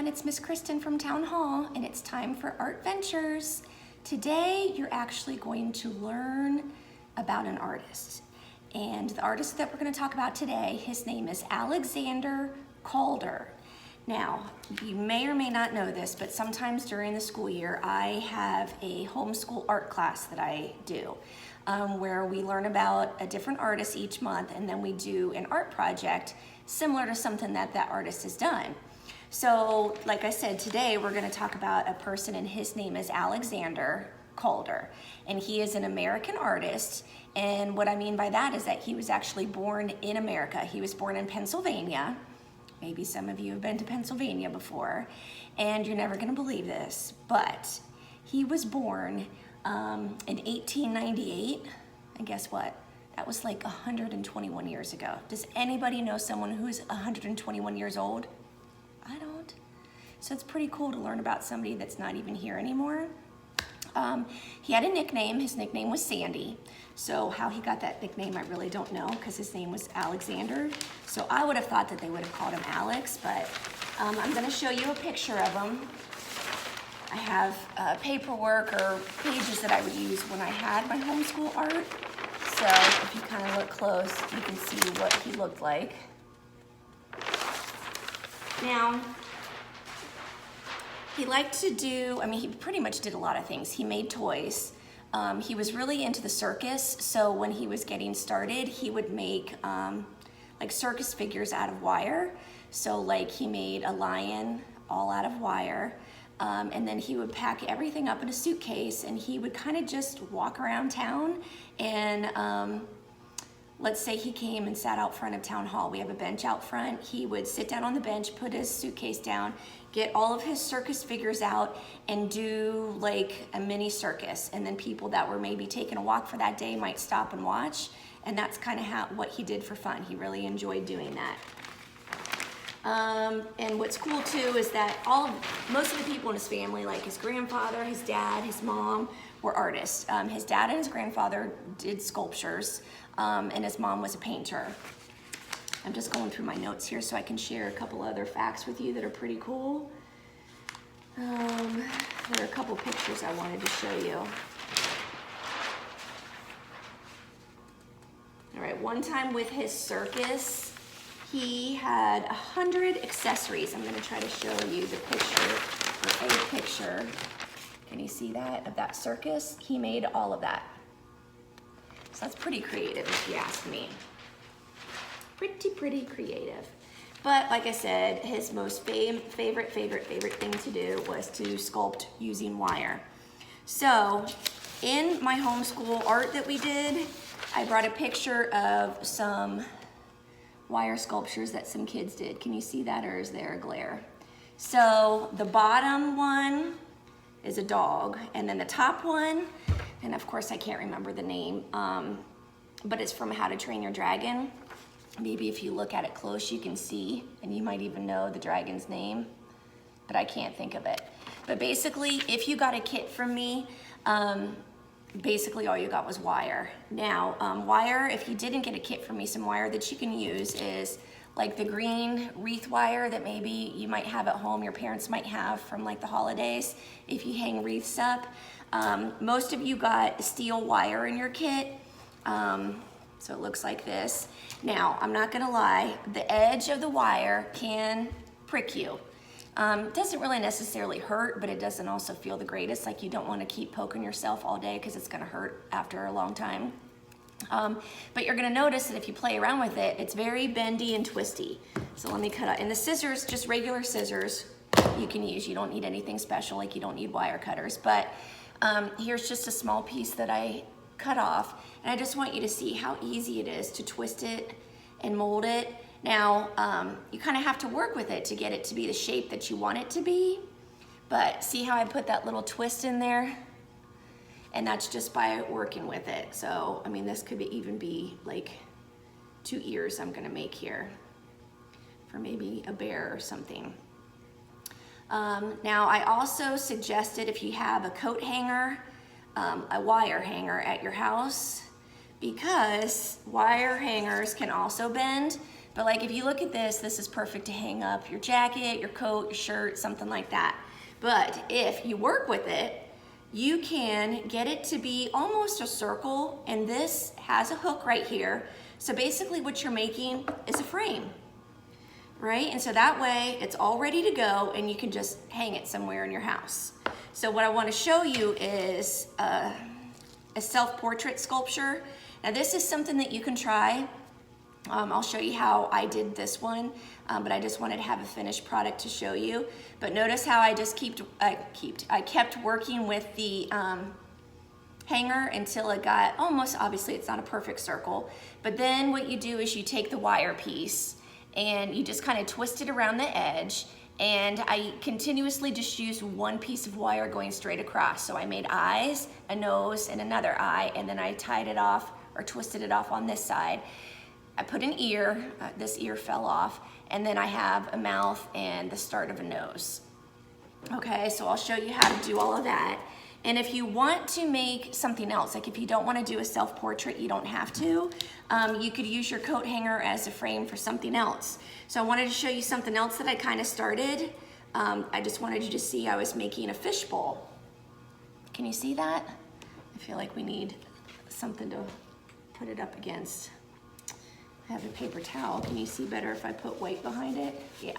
everyone, it's Miss Kristin from Town Hall, and it's time for ArtVentures. Today, you're actually going to learn about an artist. And the artist that we're going to talk about today, his name is Alexander Calder. Now, you may or may not know this, but sometimes during the school year, I have a homeschool art class that I do, where we learn about a different artist each month, and then we do an art project similar to something that that artist has done. So, like I said, today we're going to talk about a person, and his name is Alexander Calder, and he is an American artist. And what I mean by that is that he was actually born in America. He was born in Pennsylvania. Maybe some of you have been to Pennsylvania before, and you're never going to believe this, but he was born in 1898, and guess what? That was like 121 years ago. Does anybody know someone who's 121 years old? I don't. So it's pretty cool to learn about somebody that's not even here anymore. He had a nickname. His nickname was Sandy. So how he got that nickname, I really don't know, because his name was Alexander. So I would have thought that they would have called him Alex, but I'm going to show you a picture of him. I have paperwork or pages that I would use when I had my homeschool art. So if you kind of look close, you can see what he looked like. Now, he liked to do, he pretty much did a lot of things. He made toys. He was really into the circus, so when he was getting started, he would make like circus figures out of wire. So like he made a lion all out of wire, and then he would pack everything up in a suitcase, and he would kind of just walk around town. And let's say he came and sat out front of Town Hall. We have a bench out front. He would sit down on the bench, put his suitcase down, get all of his circus figures out, and do like a mini circus. And then people that were maybe taking a walk for that day might stop and watch. And that's kind of what he did for fun. He really enjoyed doing that. And what's cool too is that most of the people in his family, like his grandfather, his dad, his mom, were artists. His dad and his grandfather did sculptures, and his mom was a painter. I'm just going through my notes here so I can share a couple other facts with you that are pretty cool. There are a couple pictures I wanted to show you. All right, one time with his circus, he had 100 accessories. I'm going to try to show you the picture, or a picture. Can you see that, of that circus? He made all of that. So that's pretty creative, if you ask me. Pretty creative. But like I said, his most favorite thing to do was to sculpt using wire. So in my homeschool art that we did, I brought a picture of some wire sculptures that some kids did. Can you see that, or is there a glare? So the bottom one is a dog, and then the top one, and of course I can't remember the name, but it's from How to Train Your Dragon. Maybe if you look at it close you can see, and you might even know the dragon's name, but I can't think of it. But basically, if you got a kit from me, basically all you got was wire. Now, wire, if you didn't get a kit from me, some wire that you can use is like the green wreath wire that maybe you might have at home, your parents might have from like the holidays, if you hang wreaths up. Most of you got steel wire in your kit, so it looks like this. Now, I'm not gonna lie, the edge of the wire can prick you. It doesn't really necessarily hurt, but it doesn't also feel the greatest. Like, you don't want to keep poking yourself all day because it's going to hurt after a long time. But you're going to notice that if you play around with it, it's very bendy and twisty. So let me cut out. And the scissors, just regular scissors, you can use. You don't need anything special, like you don't need wire cutters. But here's just a small piece that I cut off. And I just want you to see how easy it is to twist it and mold it. Now, you kind of have to work with it to get it to be the shape that you want it to be, but see how I put that little twist in there? And that's just by working with it. So, this could even be like 2 ears I'm gonna make here for maybe a bear or something. Now, I also suggested if you have a coat hanger, a wire hanger at your house, because wire hangers can also bend. But like if you look at this, this is perfect to hang up your jacket, your coat, your shirt, something like that. But if you work with it, you can get it to be almost a circle, and this has a hook right here. So basically what you're making is a frame, right? And so that way it's all ready to go and you can just hang it somewhere in your house. So what I want to show you is a self-portrait sculpture. Now this is something that you can try. I'll show you how I did this one, but I just wanted to have a finished product to show you. But notice how I just I kept working with the hanger until it got almost, obviously it's not a perfect circle, but then what you do is you take the wire piece and you just kind of twist it around the edge, and I continuously just used one piece of wire going straight across. So I made eyes, a nose, and another eye, and then I tied it off or twisted it off on this side. I put an ear, this ear fell off, and then I have a mouth and the start of a nose. Okay, so I'll show you how to do all of that. And if you want to make something else, like if you don't want to do a self-portrait, you don't have to. You could use your coat hanger as a frame for something else. So I wanted to show you something else that I kind of started. I just wanted you to see I was making a fishbowl. Can you see that? I feel like we need something to put it up against. I have a paper towel. Can you see better if I put white behind it? Yeah.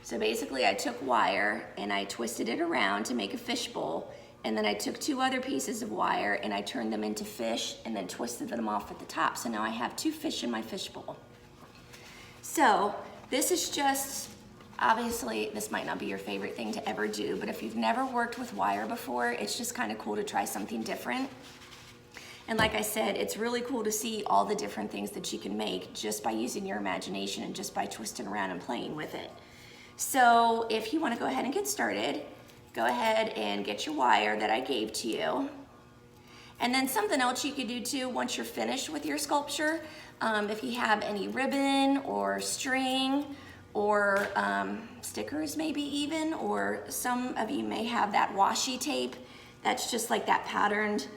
So basically I took wire and I twisted it around to make a fishbowl, and then I took two other pieces of wire and I turned them into fish and then twisted them off at the top. So now I have two fish in my fishbowl. So this is just, obviously this might not be your favorite thing to ever do, but if you've never worked with wire before, it's just kind of cool to try something different. And like I said, it's really cool to see all the different things that you can make just by using your imagination and just by twisting around and playing with it. So if you want to go ahead and get started, go ahead and get your wire that I gave to you. And then something else you could do too once you're finished with your sculpture, if you have any ribbon or string or stickers maybe even, or some of you may have that washi tape that's just like that patterned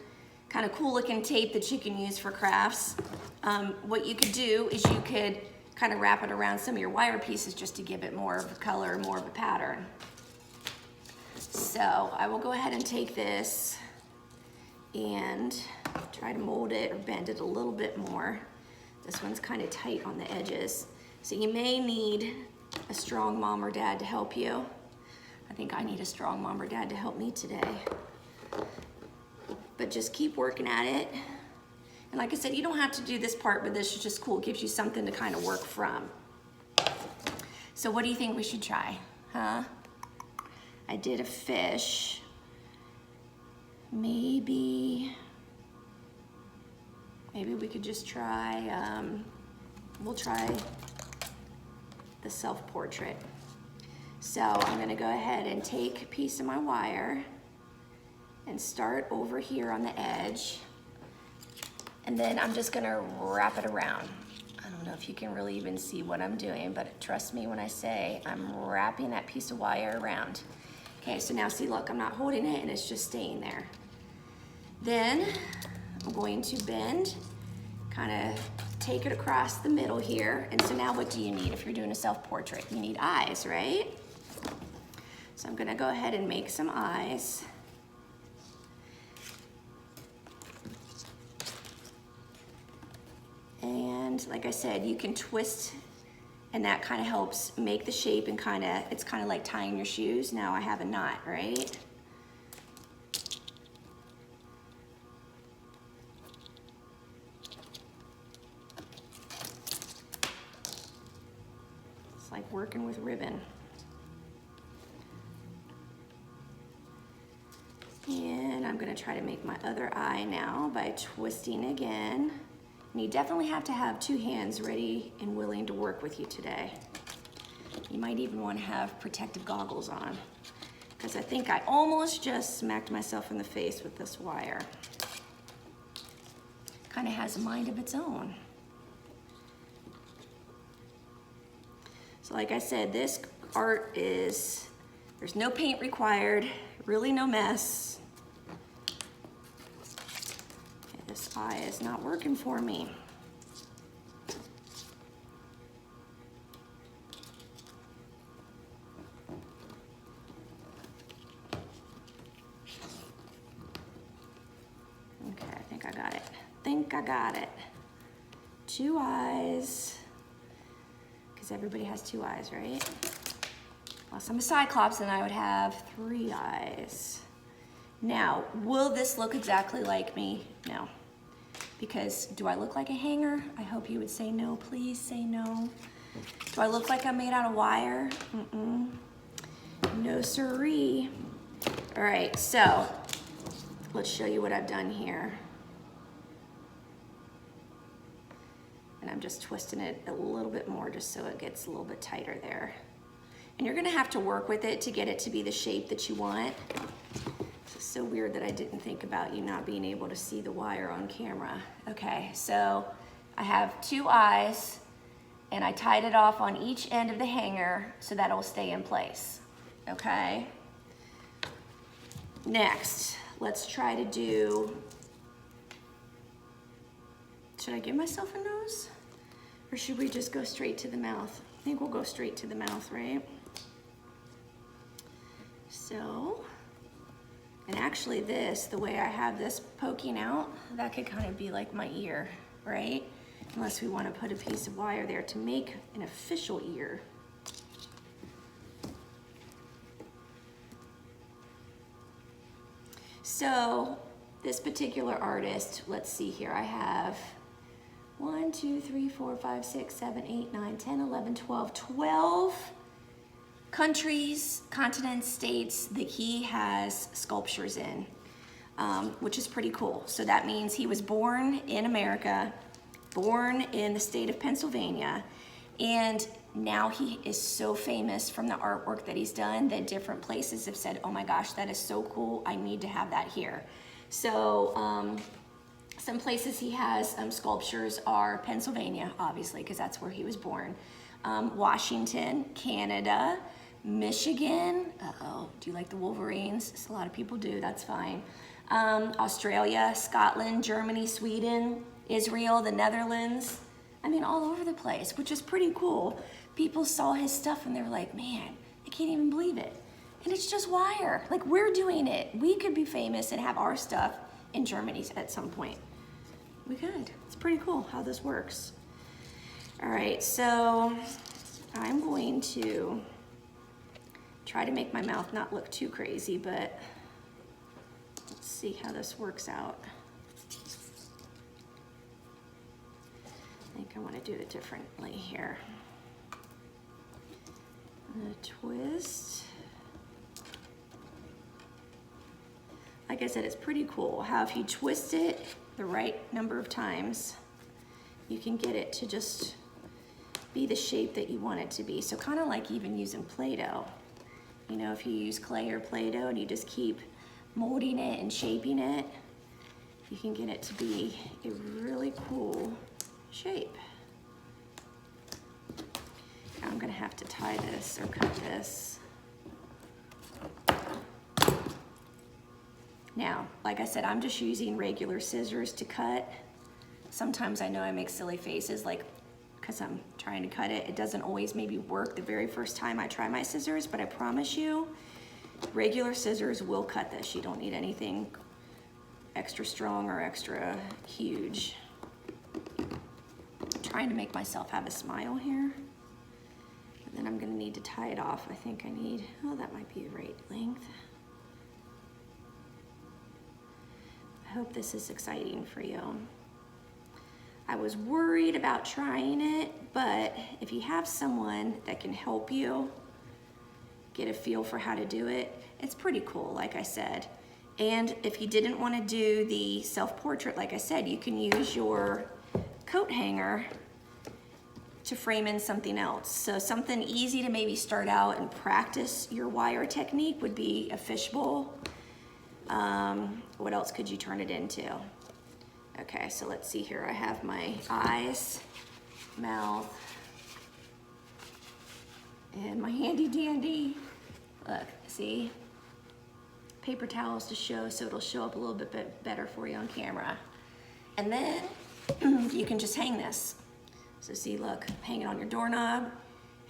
kind of cool looking tape that you can use for crafts. What you could do is you could kind of wrap it around some of your wire pieces just to give it more of a color, more of a pattern. So I will go ahead and take this and try to mold it or bend it a little bit more. This one's kind of tight on the edges. So you may need a strong mom or dad to help you. I think I need a strong mom or dad to help me today. But just keep working at it. And like I said, you don't have to do this part, but this is just cool. It gives you something to kind of work from. So what do you think we should try, huh? I did a fish. Maybe we could just try, we'll try the self-portrait. So I'm gonna go ahead and take a piece of my wire and start over here on the edge. And then I'm just gonna wrap it around. I don't know if you can really even see what I'm doing, but trust me when I say I'm wrapping that piece of wire around. Okay, so now see, look, I'm not holding it and it's just staying there. Then I'm going to bend, kind of take it across the middle here. And so now what do you need if you're doing a self-portrait? You need eyes, right? So I'm gonna go ahead and make some eyes. And like I said, you can twist and that kind of helps make the shape and it's kind of like tying your shoes. Now I have a knot, right? It's like working with ribbon. And I'm gonna try to make my other eye now by twisting again. And you definitely have to have two hands ready and willing to work with you today. You might even want to have protective goggles on, because I think I almost just smacked myself in the face with this wire. Kind of has a mind of its own. So like I said, this art is, there's no paint required, really no mess. This eye is not working for me. Okay, I think I got it. I got it. 2 eyes, because everybody has 2 eyes, right? Unless I'm a Cyclops, then I would have 3 eyes. Now, will this look exactly like me? No. Because do I look like a hanger? I hope you would say no. Please say no. Do I look like I'm made out of wire? Mm-mm. No siree. All right, so let's show you what I've done here. And I'm just twisting it a little bit more just so it gets a little bit tighter there. And you're gonna have to work with it to get it to be the shape that you want. It's so weird that I didn't think about you not being able to see the wire on camera. Okay, so I have 2 eyes and I tied it off on each end of the hanger so that it'll stay in place, okay? Next, let's try to do, should I give myself a nose? Or should we just go straight to the mouth? I think we'll go straight to the mouth, right? So, and actually this, the way I have this poking out, that could kind of be like my ear, right? Unless we want to put a piece of wire there to make an official ear. So, this particular artist, let's see here, I have 1, 2, 3, 4, 5, 6, 7, 8, 9, 10, 11, 12, 12 countries, continents, states that he has sculptures in, which is pretty cool. So that means he was born in America, born in the state of Pennsylvania, and now he is so famous from the artwork that he's done that different places have said, oh my gosh, that is so cool, I need to have that here. So some places he has sculptures are Pennsylvania, obviously, because that's where he was born. Washington, Canada, Michigan. Uh-oh, do you like the Wolverines? A lot of people do, that's fine. Australia, Scotland, Germany, Sweden, Israel, the Netherlands. I mean, all over the place, which is pretty cool. People saw his stuff and they were like, man, I can't even believe it. And it's just wire. Like, we're doing it. We could be famous and have our stuff in Germany at some point. We could. It's pretty cool how this works. All right, so I'm going to try to make my mouth not look too crazy, but let's see how this works out. I think I want to do it differently here. I'm going to twist. Like I said, it's pretty cool how if you twist it the right number of times, you can get it to just be the shape that you want it to be. So kind of like even using Play-Doh. You know, if you use clay or Play-Doh and you just keep molding it and shaping it, you can get it to be a really cool shape. Now I'm gonna have to tie this or cut this. Now, like I said, I'm just using regular scissors to cut. Sometimes I know I make silly faces, like, because I'm trying to cut it. It doesn't always maybe work the very first time I try my scissors, but I promise you, regular scissors will cut this. You don't need anything extra strong or extra huge. I'm trying to make myself have a smile here. And then I'm gonna need to tie it off. I think I need, oh, that might be the right length. I hope this is exciting for you. I was worried about trying it, but if you have someone that can help you get a feel for how to do it, it's pretty cool, like I said. And if you didn't want to do the self-portrait, like I said, you can use your coat hanger to frame in something else. So something easy to maybe start out and practice your wire technique would be a fishbowl. What else could you turn it into? Okay, so let's see here. I have my eyes, mouth, and my handy dandy, look, see? Paper towels to show, so it'll show up a little bit better for you on camera. And then you can just hang this. So see, look, hang it on your doorknob,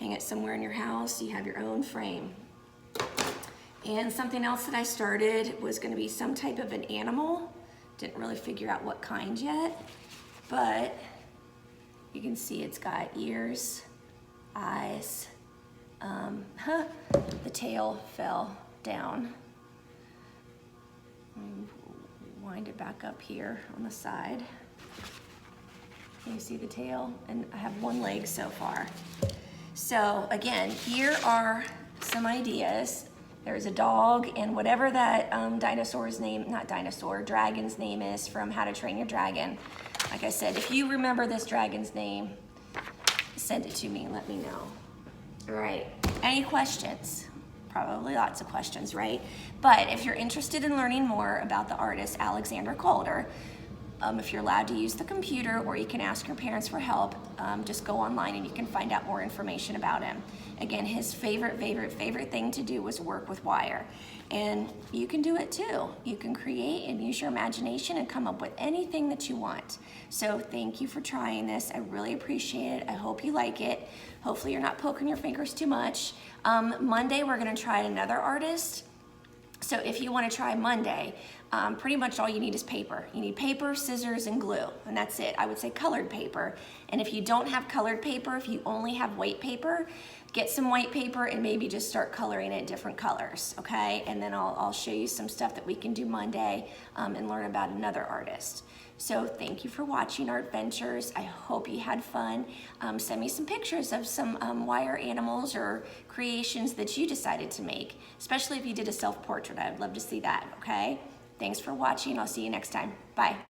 hang it somewhere in your house, you have your own frame. And something else that I started was gonna be some type of an animal. Didn't really figure out what kind yet, but you can see it's got ears, eyes. The tail fell down. Wind it back up here on the side. Can you see the tail? And I have one leg so far. So again, here are some ideas. There's a dog and whatever that dragon's name is from How to Train Your Dragon. Like I said, if you remember this dragon's name, send it to me and let me know. All right, any questions? Probably lots of questions, right? But if you're interested in learning more about the artist Alexander Calder, if you're allowed to use the computer or you can ask your parents for help, just go online and you can find out more information about him. Again, his favorite thing to do was work with wire. And you can do it too. You can create and use your imagination and come up with anything that you want. So thank you for trying this. I really appreciate it. I hope you like it. Hopefully you're not poking your fingers too much. Monday, we're gonna try another artist. So if you want to try Monday, pretty much all you need is paper. You need paper, scissors, and glue, and that's it. I would say colored paper. And if you don't have colored paper, if you only have white paper, get some white paper and maybe just start coloring it different colors, okay? And then I'll show you some stuff that we can do Monday and learn about another artist. So thank you for watching ArtVentures. I hope you had fun. Send me some pictures of some wire animals or creations that you decided to make, especially if you did a self-portrait. I'd love to see that, okay? Thanks for watching. I'll see you next time. Bye.